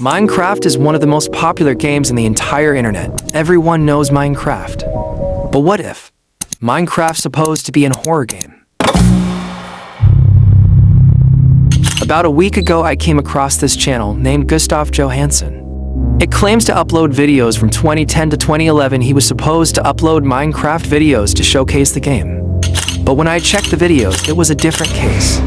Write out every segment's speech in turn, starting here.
Minecraft is one of the most popular games in the entire internet. Everyone knows Minecraft. But what if Minecraft's supposed to be a horror game? About a week ago, I came across this channel named Gustav Johansson. It claims to upload videos from 2010 to 2011. He was supposed to upload Minecraft videos to showcase the game. But when I checked the videos, it was a different case.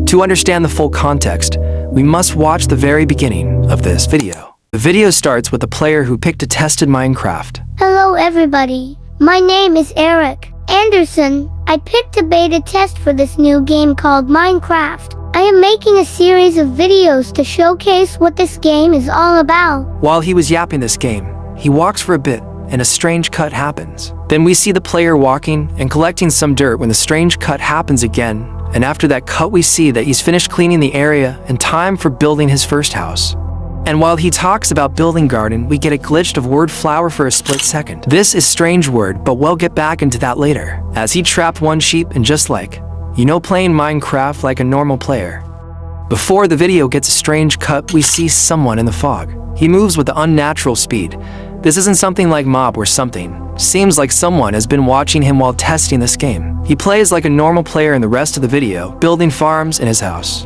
To understand the full context, we must watch the very beginning of this video. The video starts with a player who picked a tested Minecraft. Hello everybody, my name is Eric Anderson. I picked a beta test for this new game called Minecraft. I am making a series of videos to showcase what this game is all about. While he was yapping this game, he walks for a bit and a strange cut happens. Then we see the player walking and collecting some dirt when the strange cut happens again. And after that cut, we see that he's finished cleaning the area and time for building his first house. And while he talks about building garden, we get a glitched of word flower for a split second. This is strange word, but we'll get back into that later. As he trapped one sheep and just like, playing Minecraft like a normal player. Before the video gets a strange cut, we see someone in the fog. He moves with unnatural speed. This isn't something like mob or something. Seems like someone has been watching him while testing this game. He plays like a normal player in the rest of the video, building farms in his house.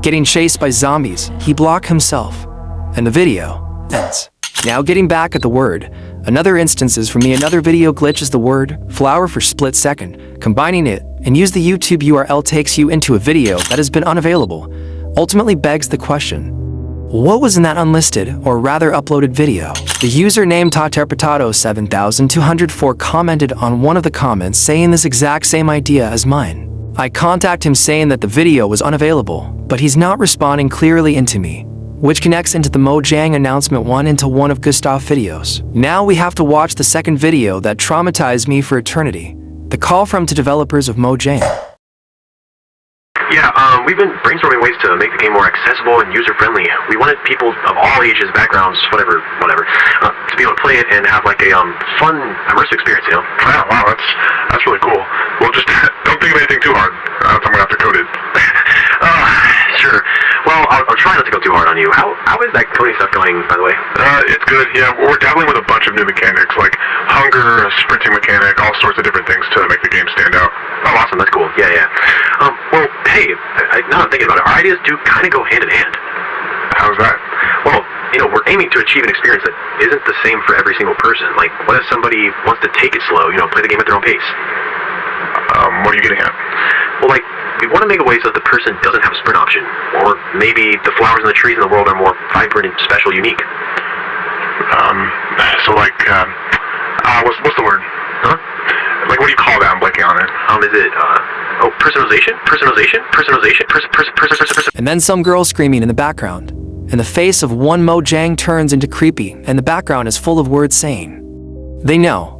Getting chased by zombies, he blocks himself, and the video ends. Now getting back at the word, another instances for me, another video glitches the word flower for split second. Combining it and use the YouTube URL takes you into a video that has been unavailable. Ultimately begs the question, what was in that unlisted, or rather uploaded video? The username Taterpatato7204 commented on one of the comments saying this exact same idea as mine. I contact him saying that the video was unavailable, but he's not responding clearly into me, which connects into the Mojang announcement one into one of Gustav videos. Now we have to watch the second video that traumatized me for eternity. The call from the developers of Mojang. Yeah, we've been brainstorming ways to make the game more accessible and user-friendly. We wanted people of all ages, backgrounds, whatever, to be able to play it and have like a fun, immersive experience, Yeah, wow, that's really cool. Well, just don't think of anything too hard. I'm gonna have to code it. Sure. Well, I'll try not to go too hard on you. How is that coding stuff going, by the way? It's good, yeah. We're dabbling with a bunch of new mechanics, like hunger, a sprinting mechanic, all sorts of different things to make the game stand out. Oh, awesome, that's cool. Yeah. Well, hey, now I'm thinking about it, our ideas do kind of go hand in hand. How's that? Well, we're aiming to achieve an experience that isn't the same for every single person. Like, what if somebody wants to take it slow, play the game at their own pace? What are you getting at? Well, like, we want to make a way so that the person doesn't have a sprint option. Or maybe the flowers and the trees in the world are more vibrant and special, unique. So like, what's the word? Huh? Like, what do you call that? I'm blanking on it. Is it, personalization? And then some girl screaming in the background, and the face of one Mojang turns into creepy, and the background is full of words saying, They know.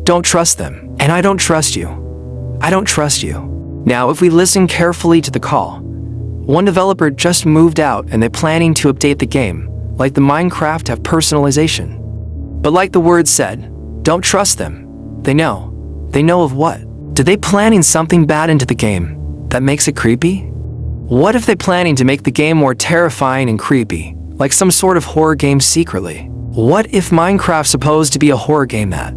Don't trust them. And I don't trust you. I don't trust you. Now, if we listen carefully to the call, one developer just moved out and they're planning to update the game, like the Minecraft have personalization. But like the word said, don't trust them. They know. They know of what? Did they planning something bad into the game that makes it creepy? What if they're planning to make the game more terrifying and creepy, like some sort of horror game secretly? What if Minecraft's supposed to be a horror game that?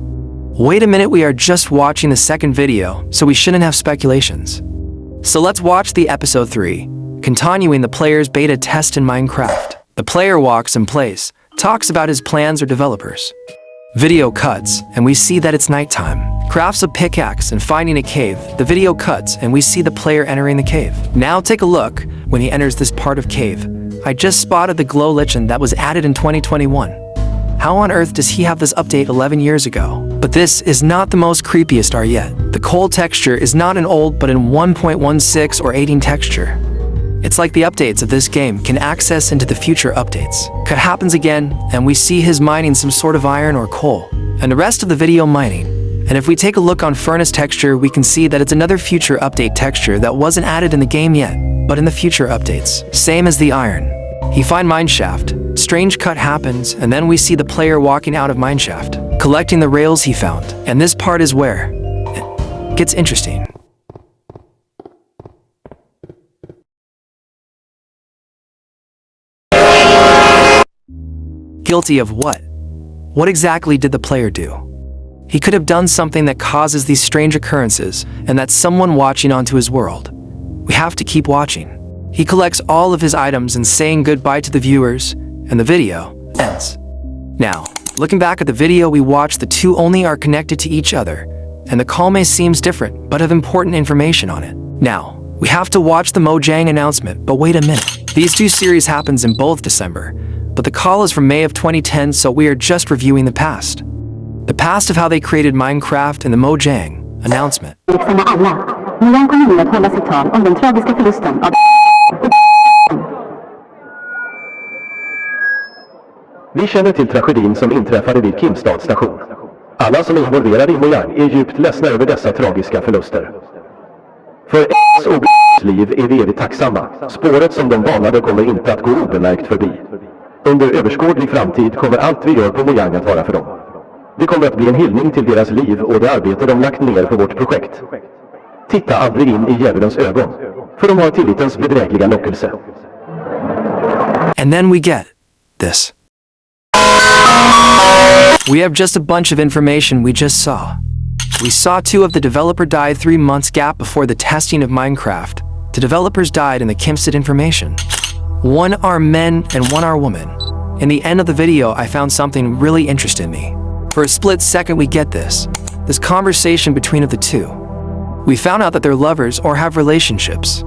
Wait a minute, we are just watching the second video, so we shouldn't have speculations. So let's watch the episode 3, continuing the player's beta test in Minecraft. The player walks and plays, talks about his plans or developers. Video cuts, and we see that it's nighttime. Crafts a pickaxe and finding a cave. The video cuts, and we see the player entering the cave. Now take a look when he enters this part of cave. I just spotted the glow lichen that was added in 2021. How on earth does he have this update 11 years ago? But this is not the most creepiest art yet. The coal texture is not an old but in 1.16 or 18 texture. It's like the updates of this game can access into the future updates. Cut happens again, and we see his mining some sort of iron or coal, and the rest of the video mining. And if we take a look on furnace texture, we can see that it's another future update texture that wasn't added in the game yet, but in the future updates. Same as the iron. He find mineshaft. Strange cut happens, and then we see the player walking out of mineshaft, collecting the rails he found. And this part is where it gets interesting. Guilty of what? What exactly did the player do? He could have done something that causes these strange occurrences, and that's someone watching onto his world. We have to keep watching. He collects all of his items and saying goodbye to the viewers, and the video ends. Now, looking back at the video we watched, the two only are connected to each other, and the call may seems different, but have important information on it. Now, we have to watch the Mojang announcement, but wait a minute. These two series happens in both December, but the call is from May of 2010, so we are just reviewing the past. The past of how they created Minecraft and the Mojang announcement. Uppmärksamma alla. Nian kommer nu att hålla sitt tal om den tragiska förlusten av... Vi känner till tragedin som inträffade vid Kimstad station. Alla som är involverade i Mojang är djupt ledsna över dessa tragiska förluster. För S och B's liv är vi evigt tacksamma. Spåret som de banade kommer inte att gå obemärkt förbi. Under överskådlig framtid kommer allt vi gör på Mojang att vara för dem. Det kommer att bli en hyllning till deras liv och det arbete de lagt ner på vårt projekt. Titta aldrig in i djävulens ögon, för de har tillitens bedrägliga lockelse. And then we get this. We have just a bunch of information we just saw. We saw two of the developer died 3 months gap before the testing of Minecraft. The developers died in the Kimstead information. One are men and one are women. In the end of the video I found something really interesting me. For a split second we get this conversation between of the two. We found out that they're lovers or have relationships.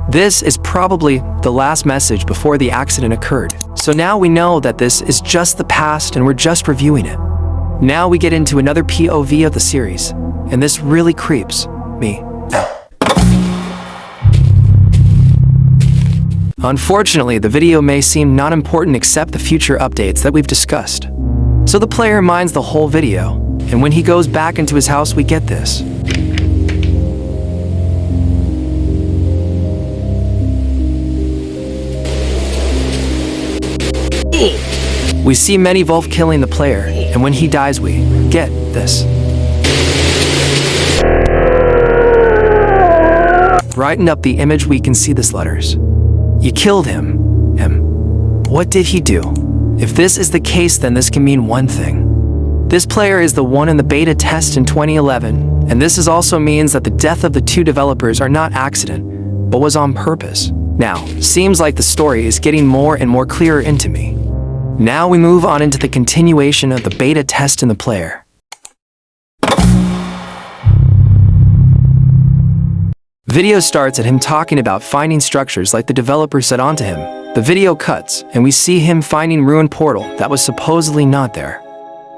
This is probably the last message before the accident occurred. So now we know that this is just the past and we're just reviewing it. Now we get into another POV of the series, and this really creeps me out. Unfortunately, the video may seem not important except the future updates that we've discussed. So the player minds the whole video, and when he goes back into his house we get this. We see many Wolf killing the player, and when he dies we get this. Brighten up the image we can see this letters. You killed him. What did he do? If this is the case, then this can mean one thing. This player is the one in the beta test in 2011, and this is also means that the death of the two developers are not accident, but was on purpose. Now, seems like the story is getting more and more clearer into me. Now we move on into the continuation of the beta test in the player. Video starts at him talking about finding structures like the developer said onto him. The video cuts, and we see him finding ruined portal that was supposedly not there.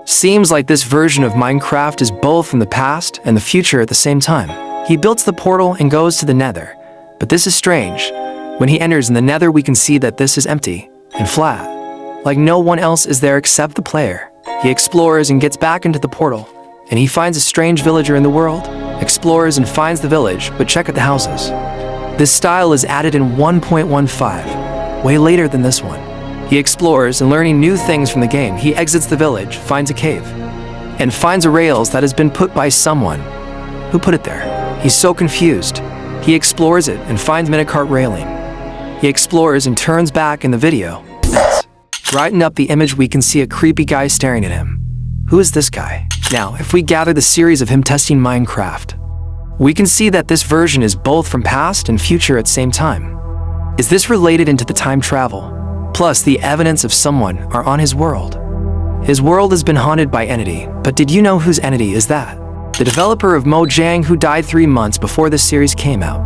Seems like this version of Minecraft is both from the past and the future at the same time. He builds the portal and goes to the nether. But this is strange. When he enters in the nether we can see that this is empty and flat. Like no one else is there except the player. He explores and gets back into the portal, and he finds a strange villager in the world, explores and finds the village, but check out the houses. This style is added in 1.15, way later than this one. He explores and learning new things from the game. He exits the village, finds a cave, and finds a rails that has been put by someone. Who put it there? He's so confused. He explores it and finds minecart railing. He explores and turns back in the video. Brighten up the image we can see a creepy guy staring at him. Who is this guy? Now, if we gather the series of him testing Minecraft, we can see that this version is both from past and future at the same time. Is this related into the time travel? Plus, the evidence of someone are on his world. His world has been haunted by entity, but did you know whose entity is that? The developer of Mojang who died 3 months before this series came out.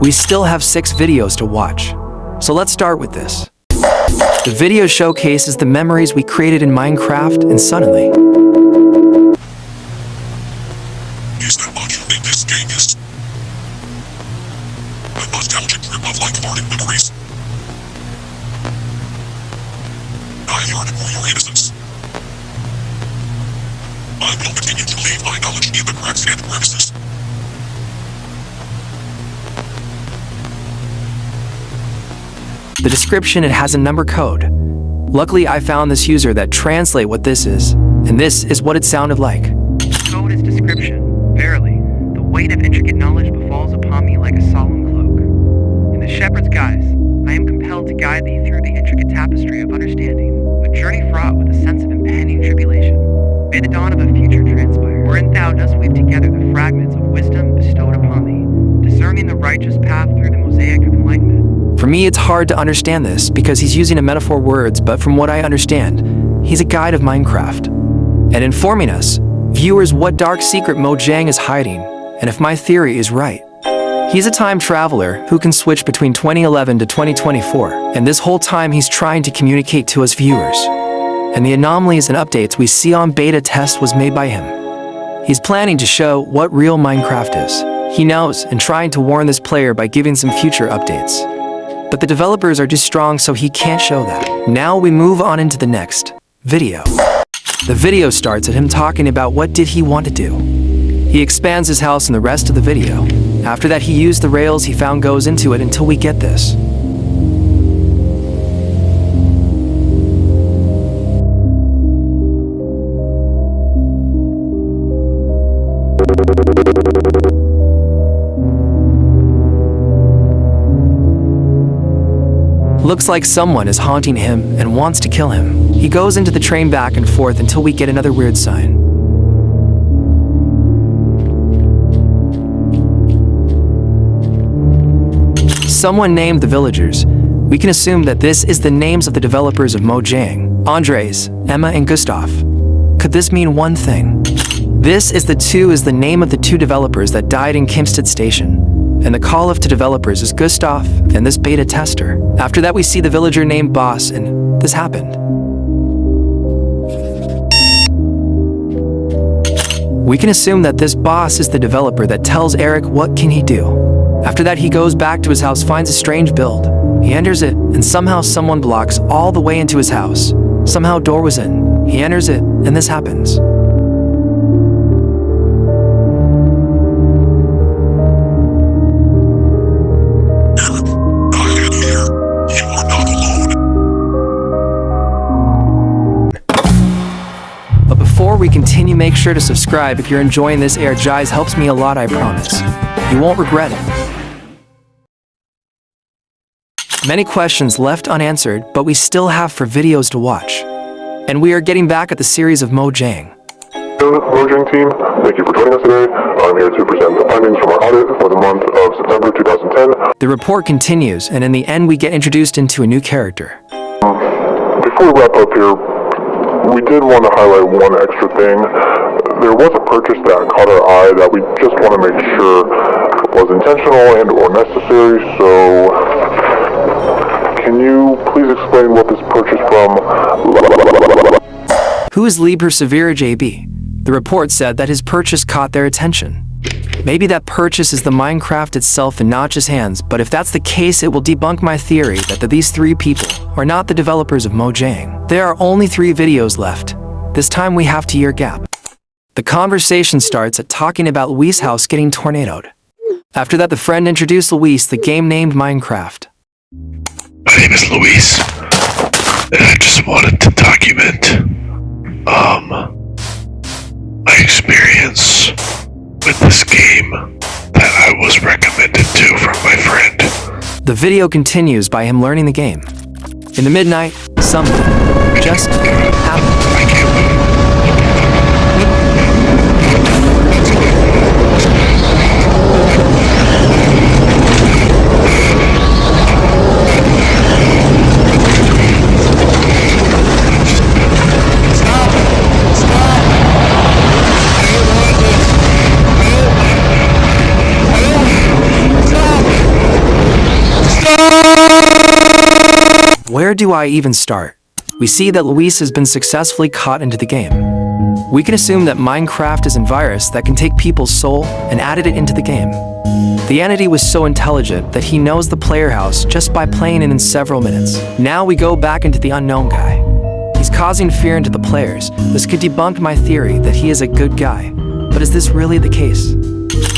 We still have 6 videos to watch. So let's start with this. The video showcases the memories we created in Minecraft, and suddenly... Is that much of this game is a nostalgic trip of like-hearted memories? I yearn for your innocence. I will continue to leave my knowledge in the cracks and crevices. The description, it has a number code. Luckily, I found this user that translate what this is, and this is what it sounded like. Code is description. Verily, the weight of intricate knowledge befalls upon me like a solemn cloak. In the shepherd's guise, I am compelled to guide thee through the intricate tapestry of understanding, a journey fraught with the tribulation. May the dawn of a future transpire, wherein thou dost weave together the fragments of wisdom bestowed upon thee, discerning the righteous path through the mosaic of enlightenment. For me, it's hard to understand this because he's using a metaphor words, but from what I understand, he's a guide of Minecraft. And informing us, viewers, what dark secret Mojang is hiding, and if my theory is right. He's a time traveler who can switch between 2011 to 2024, and this whole time he's trying to communicate to us viewers. And the anomalies and updates we see on beta test was made by him. He's planning to show what real Minecraft is. He knows and trying to warn this player by giving some future updates. But the developers are too strong, so he can't show that. Now we move on into the next video. The video starts at him talking about what did he want to do. He expands his house in the rest of the video. After that, he used the rails he found goes into it until we get this. Looks like someone is haunting him and wants to kill him. He goes into the train back and forth until we get another weird sign. Someone named the villagers. We can assume that this is the names of the developers of Mojang, Andres, Emma, and Gustav. Could this mean one thing? This is the name of the two developers that died in Kimstead Station. And the call-off to developers is Gustav and this beta tester. After that, we see the villager named Boss, and this happened. We can assume that this Boss is the developer that tells Eric what can he do. After that, he goes back to his house, finds a strange build. He enters it, and somehow someone blocks all the way into his house. Somehow door was in. He enters it, and this happens. I am here. You are not alone. But before we continue, make sure to subscribe if you're enjoying this. ARG helps me a lot, I promise. You won't regret it. Many questions left unanswered, but we still have for videos to watch. And we are getting back at the series of Mojang. Mojang team, thank you for joining us today. I'm here to present the findings from our audit for the month of September 2010. The report continues, and in the end we get introduced into a new character. Before we wrap up here, we did want to highlight one extra thing. There was a purchase that caught our eye that we just want to make sure was intentional and or necessary, so can you please explain what this purchase from? Who is Lee Persevere JB? The report said that his purchase caught their attention. Maybe that purchase is the Minecraft itself and not just hands, but if that's the case, it will debunk my theory that these three people are not the developers of Mojang. There are only 3 videos left. This time we have 2-year gap. The conversation starts at talking about Luis' house getting tornadoed. After that, the friend introduced Luis, the game named Minecraft. My name is Luis, and I just wanted to document, my experience with this game that I was recommended to from my friend. The video continues by him learning the game. In the midnight, something just happened. I can't move. Where do I even start? We see that Luis has been successfully caught into the game. We can assume that Minecraft is a virus that can take people's soul and added it into the game. The entity was so intelligent that he knows the player house just by playing it in several minutes. Now we go back into the unknown guy. He's causing fear into the players. This could debunk my theory that he is a good guy. But is this really the case?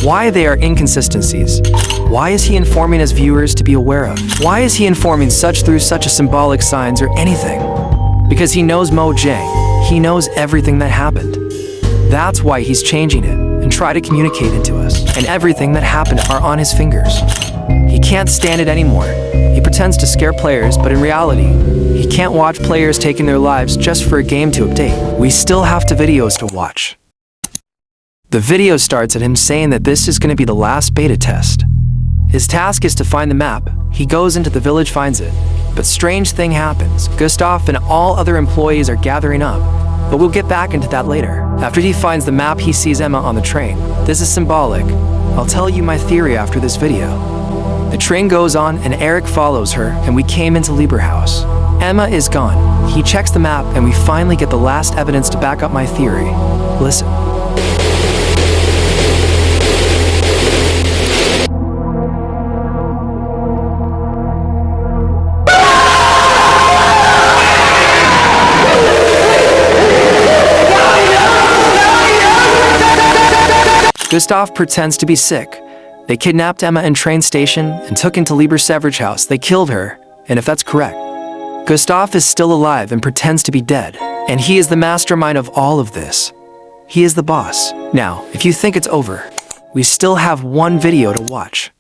Why there are inconsistencies? Why is he informing us viewers to be aware of? Why is he informing such through such a symbolic signs or anything? Because he knows Mojang. He knows everything that happened. That's why he's changing it and try to communicate it to us. And everything that happened are on his fingers. He can't stand it anymore. He pretends to scare players, but in reality, You can't watch players taking their lives just for a game to update. We still have videos to watch. The video starts at him saying that this is going to be the last beta test. His task is to find the map. He goes into the village, finds it. But strange thing happens. Gustav and all other employees are gathering up. But we'll get back into that later. After he finds the map, he sees Emma on the train. This is symbolic. I'll tell you my theory after this video. The train goes on and Eric follows her, and we came into Lieber House. Emma is gone. He checks the map and we finally get the last evidence to back up my theory. Listen. Gustav pretends to be sick. They kidnapped Emma in train station and took into Lieber Severage house. They killed her, and if that's correct, Gustav is still alive and pretends to be dead. And he is the mastermind of all of this. He is the boss. Now, if you think it's over, we still have one video to watch.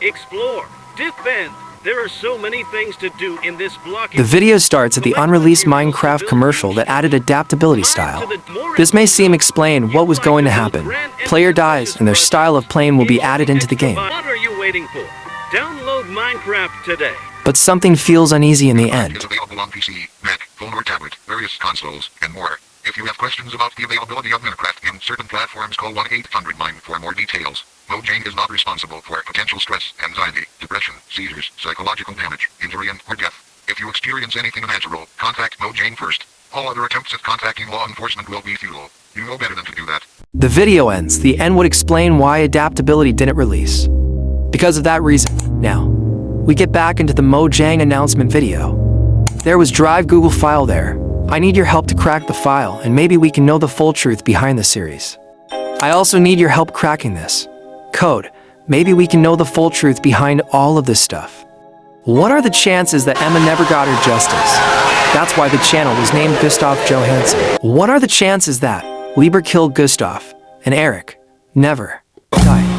Explore, defend. There are so many things to do in this block. The video starts at the unreleased Minecraft commercial that added adaptability style. This may seem explain what was going to happen. Player dies and their style of playing will be added into the game. What are you waiting for? Download Minecraft today. But something feels uneasy in the end. Is available on PC, Mac, phone or tablet, various consoles, and more. If you have questions about the availability of Minecraft in certain platforms, call 1-800-MINE for more details. Mojang is not responsible for potential stress, anxiety, depression, seizures, psychological damage, injury, or death. If you experience anything unnatural, contact Mojang first. All other attempts at contacting law enforcement will be futile. You know better than to do that. The video ends. The end would explain why adaptability didn't release. Because of that reason. Now, we get back into the Mojang announcement video. There was Drive Google file there. I need your help to crack the file, and maybe we can know the full truth behind the series. I also need your help cracking this code. Maybe we can know the full truth behind all of this stuff. What are the chances that Emma never got her justice? That's why the channel was named Gustav Johansson. What are the chances that Lieber killed Gustav and Eric never died?